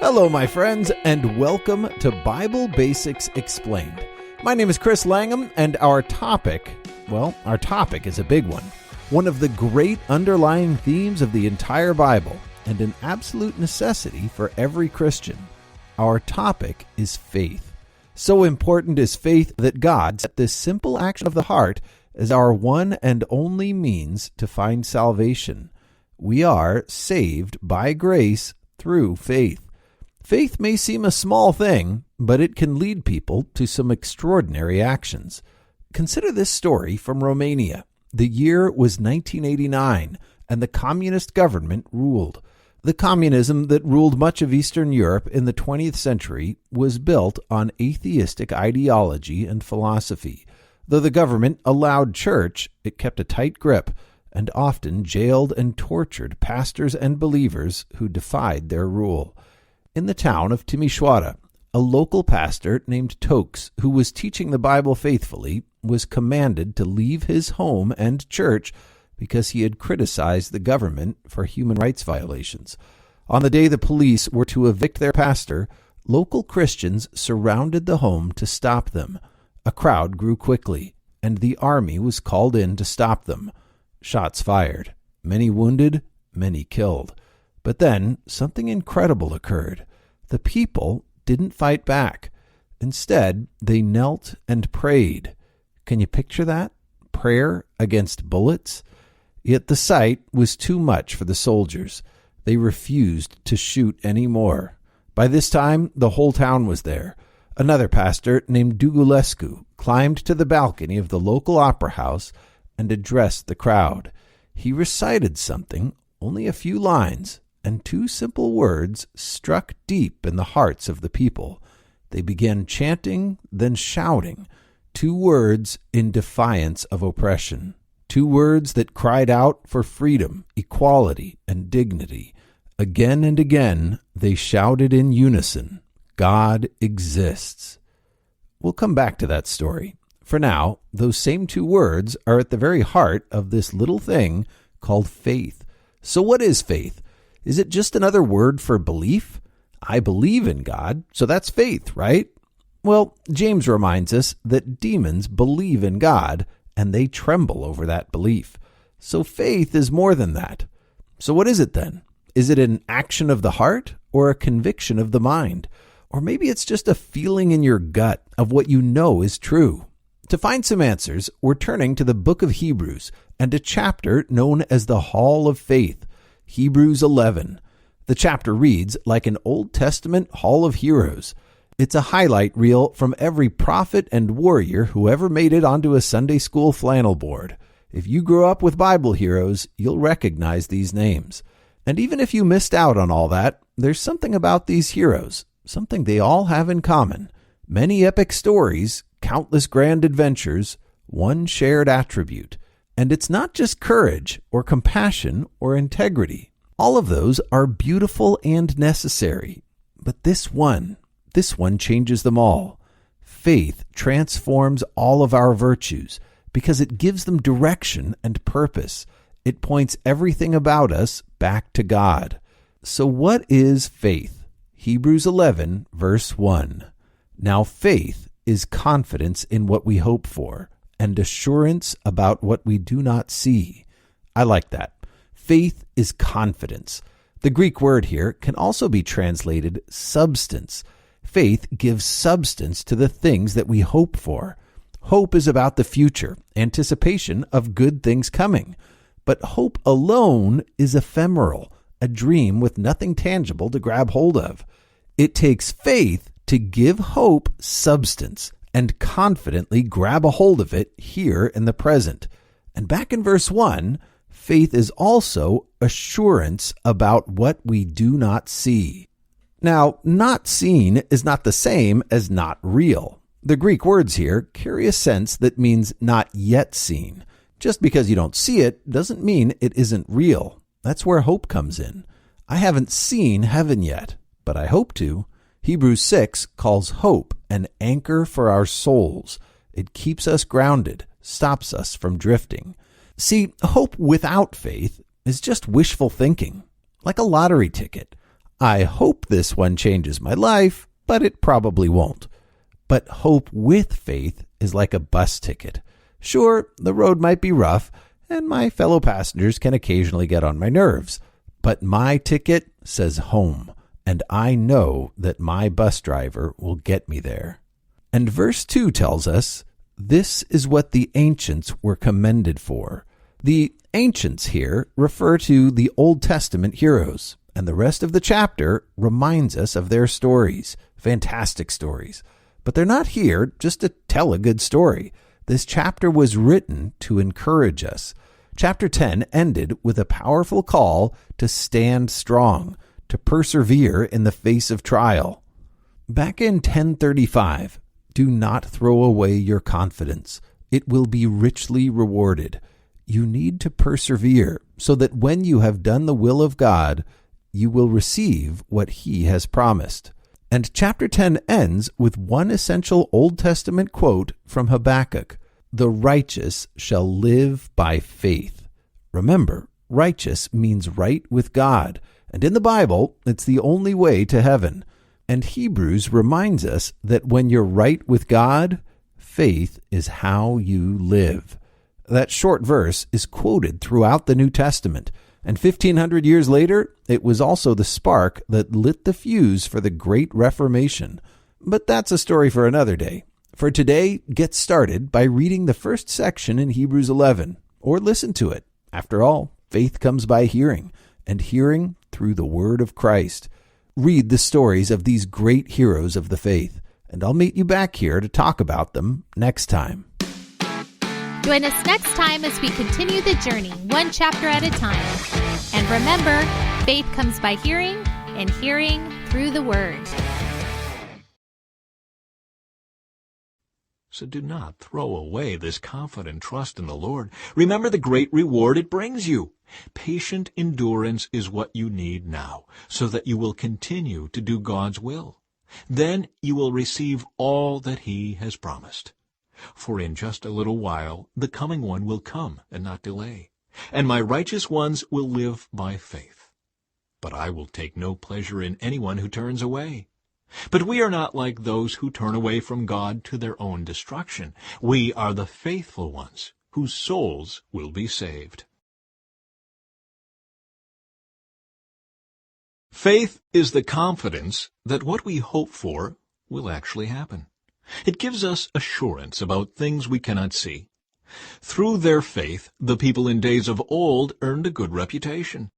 Hello, my friends, and welcome to Bible Basics Explained. My name is Chris Langham, and our topic is a big one. One of the great underlying themes of the entire Bible, and an absolute necessity for every Christian. Our topic is faith. So important is faith that God set this simple action of the heart as our one and only means to find salvation. We are saved by grace through faith. Faith may seem a small thing, but it can lead people to some extraordinary actions. Consider this story from Romania. The year was 1989, and the communist government ruled. The communism that ruled much of Eastern Europe in the 20th century was built on atheistic ideology and philosophy. Though the government allowed church, it kept a tight grip and often jailed and tortured pastors and believers who defied their rule. In the town of Timișoara, a local pastor named Tokes, who was teaching the Bible faithfully, was commanded to leave his home and church because he had criticized the government for human rights violations. On the day the police were to evict their pastor, local Christians surrounded the home to stop them. A crowd grew quickly, and the army was called in to stop them. Shots fired. Many wounded, many killed. But then something incredible occurred. The people didn't fight back. Instead, they knelt and prayed. Can you picture that? Prayer against bullets? Yet the sight was too much for the soldiers. They refused to shoot any more. By this time, the whole town was there. Another pastor named Dugulescu climbed to the balcony of the local opera house and addressed the crowd. He recited something, only a few lines, and two simple words struck deep in the hearts of the people. They began chanting, then shouting, two words in defiance of oppression, two words that cried out for freedom, equality, and dignity. Again and again, they shouted in unison, God exists. We'll come back to that story. For now, those same two words are at the very heart of this little thing called faith. So what is faith? Is it just another word for belief? I believe in God, so that's faith, right? Well, James reminds us that demons believe in God, and they tremble over that belief. So faith is more than that. So what is it then? Is it an action of the heart or a conviction of the mind? Or maybe it's just a feeling in your gut of what you know is true. To find some answers, we're turning to the book of Hebrews and a chapter known as the Hall of Faith, Hebrews 11. The chapter reads like an Old Testament Hall of Heroes. It's a highlight reel from every prophet and warrior who ever made it onto a Sunday school flannel board. If you grew up with Bible heroes, you'll recognize these names. And even if you missed out on all that, there's something about these heroes, something they all have in common. Many epic stories, countless grand adventures, one shared attribute. And it's not just courage or compassion or integrity. All of those are beautiful and necessary. But this one changes them all. Faith transforms all of our virtues because it gives them direction and purpose. It points everything about us back to God. So what is faith? Hebrews 11, verse 1. Now faith is confidence in what we hope for, and assurance about what we do not see. I like that. Faith is confidence. The Greek word here can also be translated substance. Faith gives substance to the things that we hope for. Hope is about the future, anticipation of good things coming. But hope alone is ephemeral, a dream with nothing tangible to grab hold of. It takes faith to give hope substance and confidently grab a hold of it here in the present. And back in verse 1, faith is also assurance about what we do not see. Now, not seen is not the same as not real. The Greek words here carry a sense that means not yet seen. Just because you don't see it doesn't mean it isn't real. That's where hope comes in. I haven't seen heaven yet, but I hope to. Hebrews 6 calls hope an anchor for our souls. It keeps us grounded, stops us from drifting. See, hope without faith is just wishful thinking, like a lottery ticket. I hope this one changes my life, but it probably won't. But hope with faith is like a bus ticket. Sure, the road might be rough, and my fellow passengers can occasionally get on my nerves. But my ticket says home, and I know that my bus driver will get me there. And verse 2 tells us, this is what the ancients were commended for. The ancients here refer to the Old Testament heroes, and the rest of the chapter reminds us of their stories, fantastic stories. But they're not here just to tell a good story. This chapter was written to encourage us. Chapter 10 ended with a powerful call to stand strong, to persevere in the face of trial. Back in 1035, do not throw away your confidence. It will be richly rewarded. You need to persevere so that when you have done the will of God, you will receive what He has promised. And chapter 10 ends with one essential Old Testament quote from Habakkuk. The righteous shall live by faith. Remember, righteous means right with God. And in the Bible, it's the only way to heaven. And Hebrews reminds us that when you're right with God, faith is how you live. That short verse is quoted throughout the New Testament. And 1,500 years later, it was also the spark that lit the fuse for the Great Reformation. But that's a story for another day. For today, get started by reading the first section in Hebrews 11, or listen to it. After all, faith comes by hearing, and hearing through the word of Christ. Read the stories of these great heroes of the faith, and I'll meet you back here to talk about them next time. Join us next time as we continue the journey, one chapter at a time. And remember, faith comes by hearing, and hearing through the Word. So do not throw away this confident trust in the Lord. Remember the great reward it brings you. Patient endurance is what you need now, so that you will continue to do God's will. Then you will receive all that He has promised. For in just a little while the coming one will come and not delay, and my righteous ones will live by faith. But I will take no pleasure in anyone who turns away. But we are not like those who turn away from God to their own destruction. We are the faithful ones, whose souls will be saved. Faith is the confidence that what we hope for will actually happen. It gives us assurance about things we cannot see. Through their faith, the people in days of old earned a good reputation.